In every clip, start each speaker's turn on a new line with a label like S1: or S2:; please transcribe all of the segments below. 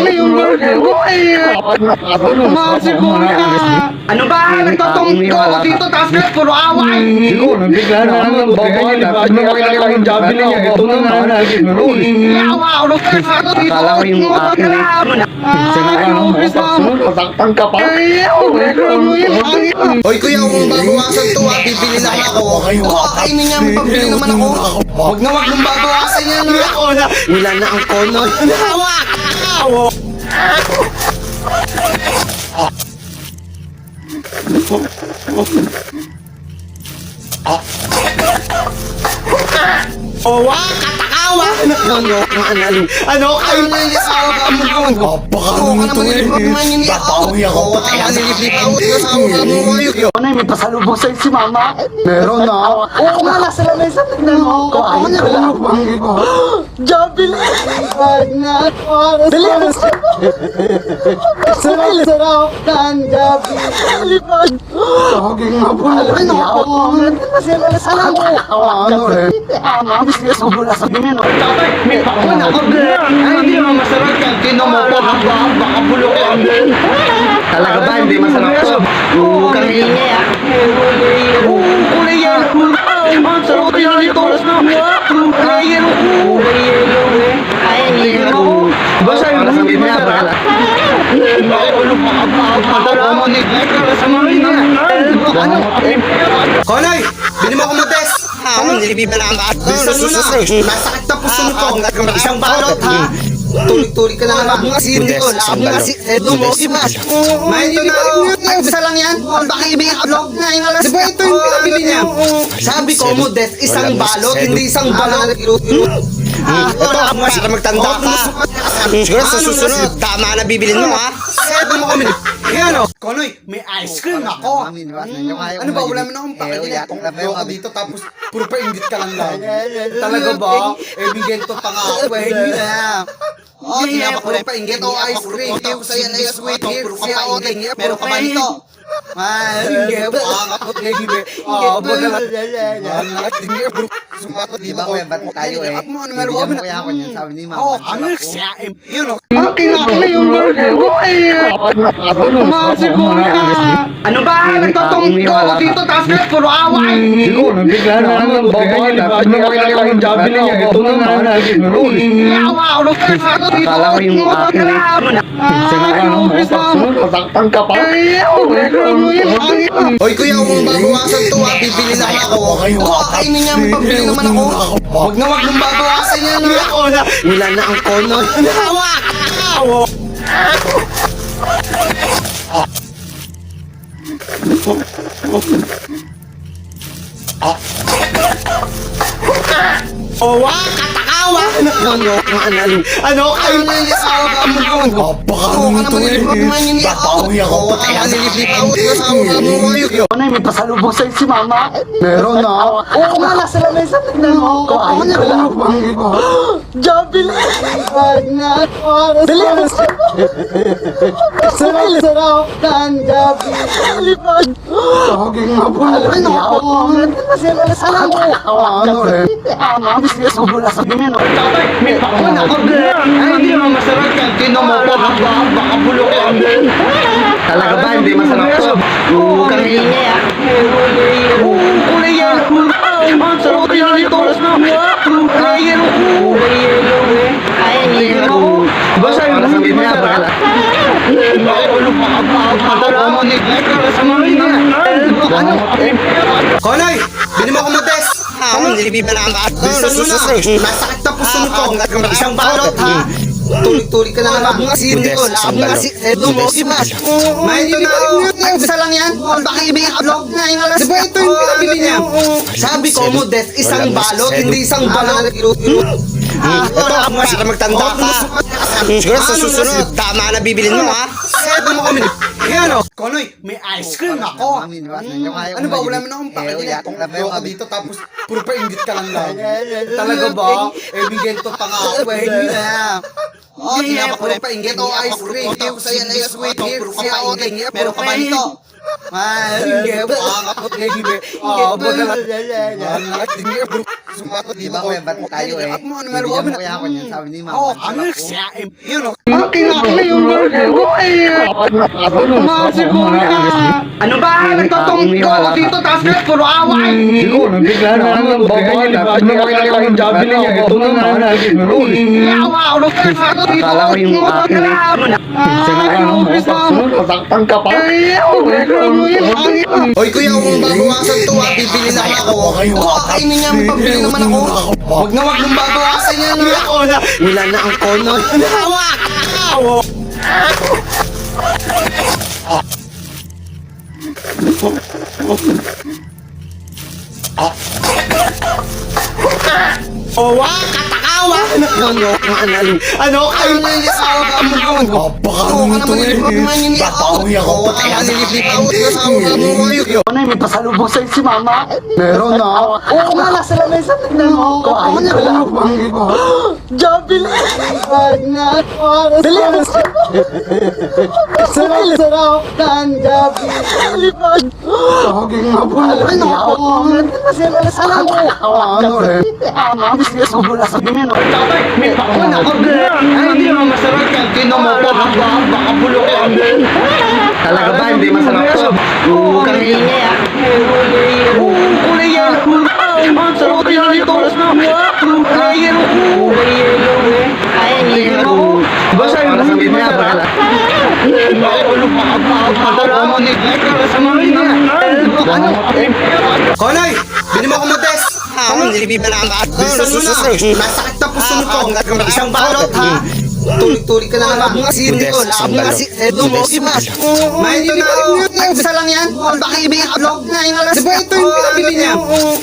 S1: na yung burger ko eh. Umasi ko na. Ano ba? Nagtotongko ako dito, tapos na puro away.
S2: Siguro, bigla na lang ang babae niya. Ano ba kailangan yung job niya? Ito na nga natin.
S1: Yawa, ulo ka na ako dito.
S2: Akala ko yung akin eh. Sunod, masaktan ka pa.
S1: Hoy kuya, kung babawasan to bibili lang ako. Kainin niya, pambili naman ako. Huwag na huwag mong babawasan yan. Wala na ang kono. Hawak! Owa! Katakawa! Ano? Kayo na yung asawa ka mo yun? Baka naman ito eh. Babawi ako. Patay ang nilipit ako. Ano may pasalubong sa'yo si mama? Meron na. Oo nga, nasa lamesa. Tignan mo. Ako na ko. Jobili! Dali! Sarap kan Jobili! Saging nga po na lang ako. Sana ko. Ano rin? Sobra sa ganyan. May pakwan ako din. Ay, hindi naman masarap yan. Tinan mo po. Baka bulok yan. Talaga ba? Hindi masarap to. Kang ingay ah. Kulay yan. Sarap ko yan ito. Kulay yan. Kulay yellow eh. Ay, yellow ako. Basta yung sabihin mo yan. Konoy! Bili mo ako mo test! Nilibiban na ang bisan mo na! Nasakit na puso mo ko! Isang balot ha! Tulig-tulig ka na naman! Mga sirikol! Mga edo mo! May ito na! Isa lang yan! Baka ibigay vlog na! Diba ito yung pinabili niya? Sabi ko mo test! Isang balot! Hindi isang balot! Ito! Sila magtanda ka! Siguro sa susunod! Tama na bibilin mo ha! Edo mo kami! Yan o! Konoy, may ice cream ako! Ano ba? Wala mo na akong pakilala. Kung ako dito tapos puro pa inggit ka lang lang. Talaga ba? Eh, bigyan to pa nga ako eh. Hindi na puro pa inggit o ice cream. Saya na yung sweet here. Siya o tingin. Meron ka ba nito? Hindi po. Angakot na hibe. Bagalat. Tingin bro. Sumakot
S3: Di ba kuya, ba't tayo eh? Bibigyan mo kuya ako niyan, sabi ni mama.
S1: Ano siya? Yun o. Kinain na yung burger ko eh. Umasi ko na. Ano ba? Nagtotongko ako dito, tapos na puro away.
S2: Siguro, bigla na lang ang babae niya. Ano ba kailangan yung job niya? Ito na nga natin.
S1: Yawa, ulo ka na ako dito.
S2: Akala ko yung akin eh. Sunod, masaktan ka pa.
S1: Hoy kuya, kung babawasan to bibili lang ako. Kainin niya, pambili naman ako. Huwag na huwag mong babawasan yan. Wala na ang kono. Hawak! Owa! Katakawa! Ano? Kayo na yung asawa ka mo yun? Baka naman ito eh. Babawi ako. Patay ang nilipit ako. Ano may pasalubong sa'yo si mama? Meron na. Oo nga, nasa lamesa. Tignan mo. Ako na lang. Jobili! Dali! Sarap kan Jobili! Saging nga po na lang ako. Sana ko. Ano rin? Sobra sa ganyan. May pakwan ako din. Ay, hindi naman masarap yan. Tinan mo po. Baka bulok yan. Talaga ba? Hindi masarap to. Kang ingay ah. Kulay yan. Sarap ko yan ito. Kulay yan. Kulay yellow eh. Ay, yellow. Basta yung sabihin mo yan. Konoy! Bili mo ako mo test! Nilibiban na ang bisan mo na! Nasakit na puso mo ko! Isang balot ha! Tulig-tulig ka na naman! Mga sirikol! Mga edo mo! May ito na! Isa lang yan! Baka ibigay vlog na! Diba ito yung pinabili niya? Sabi ko mo test! Isang balot! Hindi isang balot! Ito! Sila magtanda ka! Siguro sa susunod! Tama na bibilin mo ha! Edo mo kami! Yan o! Konoy, may ice cream ako! Ano ba? Wala mo na akong pakilala. Kung ako dito tapos puro pa inggit ka lang lang. Talaga ba? Eh, bigyan to pa nga ako eh. Hindi na puro pa inggit o ice cream. Saya na yung sweet here. Siya o tingin. Meron ka ba nito? Hindi po. Angakot na hibe. Bagalat. Tingin bro.
S3: Di ba kuya, ba't tayo eh? Bibigyan mo kaya ako niyan, sabi ni mama.
S1: Yun o.
S2: Akin na yung burger ko eh. Umasi ko na.
S1: Ano ba? Nagtotongko ako dito, tapos na puro away.
S2: Siguro, bigla na lang ang babae na. Pag nakakita yung javelin niya, ito na natin.
S1: Yawa, ulo ka sa ato dito.
S2: Akala ko yung akin eh. Sinabi mo, pagsunod, masaktan ka pa.
S1: Hoy kuya, kung babawasan to ha, bibili lang ako. Kainin niya, pabili naman ako. Huwag na huwag mong babawasan yan. Wala na ang kono. Hawak! Owa, katakawa! Ano kayo na yung asawa ka mo yun? Baka naman ito babawi ako, patay ang nilipit ako yung asawa ka mo yun.
S2: Ano may pasalubong sa'yo si mama? Meron na. Oo nga, nasa lamesa. Tignan mo. Kain ko lang. Javelin! Dali! Sarap ng Javelin! Saging nga po. Ano ako? Ano eh? Mabis niya sobra sa binin.
S1: May pakwan ako din. Ay, hindi naman masarap yan. Tinan mo po, baka bulok yan. Talaga ba, hindi masarap to? Oo, kami ingay ah. Oo, kulay yan. Ang sarap yan ito. Kulay yan. Kulay yan. Ay, hindi ako. Basta yung sabihin niya, bakala. Padala mo ni sa mga Konoy, bili mo ako mo test. Nilibiban na ang kaat. Bilisan mo na. Masakit na puso nito. Isang balot ha. Tuloy-tuloy ka na naman. Mga sinigol. Mga edo mo. May ito na. Isa lang yan. Baka ibigay vlog na. Diba ito yung pinabili niya?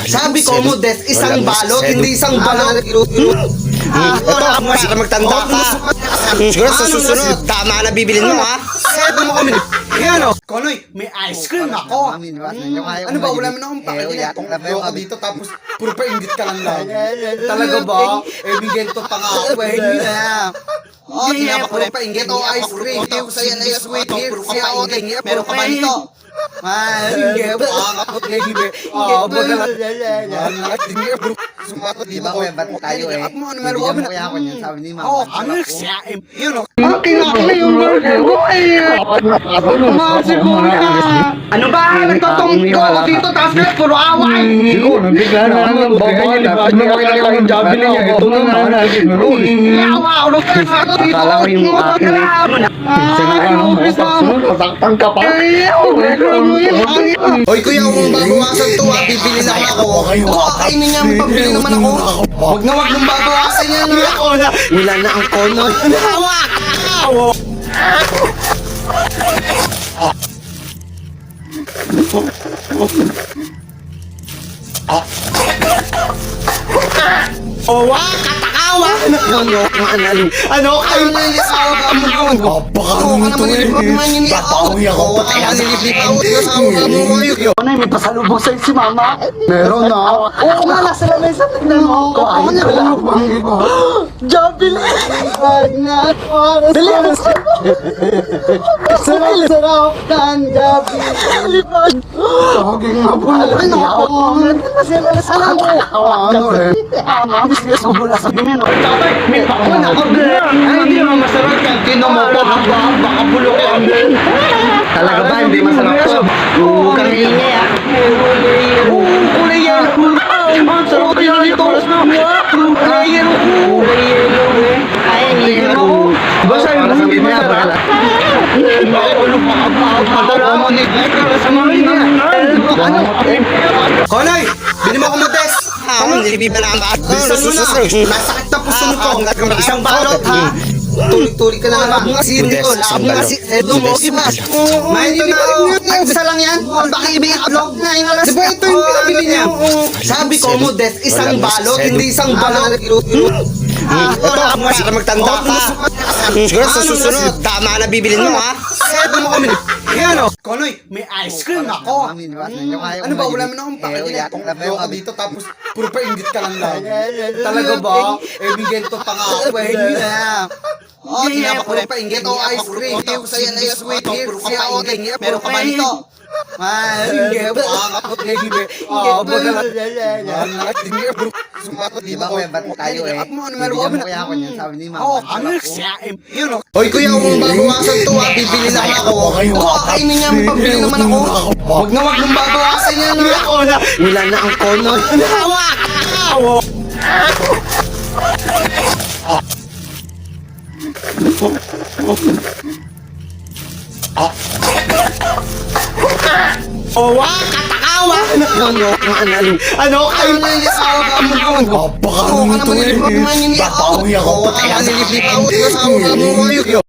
S1: Sabi ko mo, Des, isang balot. Hindi isang balot. Ito, mas ka magtanda ka. Siguro sa susunod, tama na bibilin mo ha. Edo mo kami. Yan o. Konoy, may ice cream ako. Ano ba, wala mo na akong pakilin. Tungklo ka dito tapos puro pa ingit ka lang. Talaga ba? Eh, bigyan to pa nga ako. Hindi na. Oh, hindi ako puro pa ingit o ice cream. Hindi ko sa'yo na yung sweet here. Siya o, meron ka ba ito? Hindi po ako. Oh, bagala.
S3: Di ba kuya, ba't tayo eh? Bibigyan mo kaya ako niyan, sabi ni mama.
S1: Oh, ano siya? Yun o.
S2: Akin na yung burger ko eh. Umasi ko na.
S1: Ano ba? Nagtotongko ako dito, tapos na puro away.
S2: Siguro, bigla na lang ang babae na. Pag nakakita yung javelin niya, ito na natin.
S1: Yawa, ulo ka sa ato dito.
S2: Akala ko yung akin eh. Sinabi mo, pagsunod, masaktan ka pa.
S1: Hoy kuya, kung babawasan to ha, bibili lang ako. Kainin niya, pabili naman ako. Huwag na huwag mong babawasan yan. Wala na ang kono. Hawak! Owa, katakawa! Ano kayo na yung asawa ka mo yun? Baka naman ito babawi ako, patay ang nilipit ako yung asawa ka mo yun.
S2: Ano may pasalubong sa'yo si mama? Meron na. Oo nga, nasa lamesa. Tignan mo. Kain ko lang. Javelin! Dali! Sarap ng Javelin! Saging nga po. Ano ako? Ano eh? Mabis niya sobra sa binin.
S1: May pakwan ako din. Ay, hindi naman masarap yan. Tinan mo po, baka bulok yan. Talaga ba, hindi masarap to? Oo, kami ingay ah. Oo, kulay yan. Ang sarap yan ito. Kulay yan. Kulay yan. Ay, hindi ako. Basta yung sabihin niya, bakala. Padala mo ni sa mga Konoy, bili mo ako mo test. Nilibiban na ang kaat. Bilisan mo na. Masakit na puso nito. Isang balot ha. Tuloy-tuloy ka na naman. Mga sinigol. Mga edo mo. May ito na. Isa lang yan. Baka ibigay vlog na. Diba ito yung pinabili niya? Sabi ko mo, Des, isang balot. Hindi isang balot. Ito, mas ka magtanda ka. Siguro sa susunod, tama na bibilin mo ha. Edo mo kami. Yan o. Konoy, may ice cream ako. Ano ba, wala mo na akong pakilin. Tungklo ka dito tapos puro pa ingit ka lang. Talaga ba? Eh, bigyan to pa nga ako. Hindi na. Oh, hindi ako puro pa ingit o ice cream. Hindi ko sa'yo na yung sweet here. Siya o, meron ka ba ito?
S3: Di ba kuya, ba't tayo eh? Bibigyan mo kaya ako niyan, sabi ni mama.
S1: Hoy kuya, kung babawasan to ha, bibili lang ako. Kakainin niya, pabili naman ako. Huwag na wag mong babawasan yan ha. Wala na ang kono. Hawak! Owa, katakawa! Ano kayo nilisawa ka mo doon? Baka naman nito eh. Babawi ako. Kaya nililipaw ko sa mga kayo.